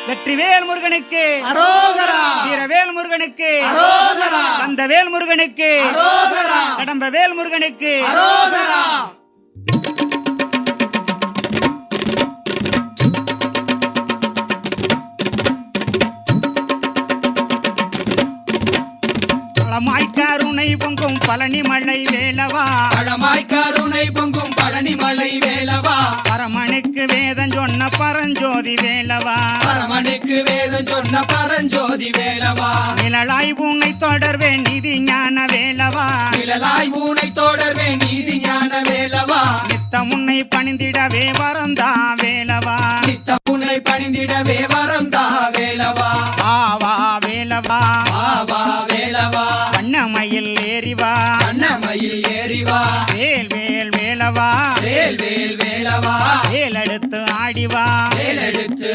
வெற்றிவேல் முருகனுக்கு அரோகரா, வீரவேல் முருகனுக்கு அரோகரா, கந்தவேல் முருகனுக்கு அரோகரா, கடம்பவேல் முருகனுக்கு அரோகரா. பழமாய் கருணை பொங்கும் பழனி மலை வேலவா, பழமாய் கருணை பொங்கும் பழனி மலை வேலவா, பரமனுக்கு வேதம் சொன்ன பரஞ்சோதி வேலவா, பரமனுக்கு வேதம் சொன்ன பரஞ்சோதி வேலவா, நிழலாய் உன்னை தொடர்வேன் நிதி ஞான வேலவா, நிழலாய் ஊனை தொடர்வே நீதி ஞான வேலவா, நித்தம் உன்னை பணிந்திடவே வரந்தா வேலவா, நித்த உன்னை பணிந்திடவே வரந்தா வேலவா, ஆவா வேலவா, ஆவா வேலவா, வண்ணமயில் ஏறிவா, அன்னமயில் ஏறிவா, வேல் வேல் வேலவா, வேல் வேல் வேலவா, வேலெடுத்து ஆடிவா, வேலெடுத்து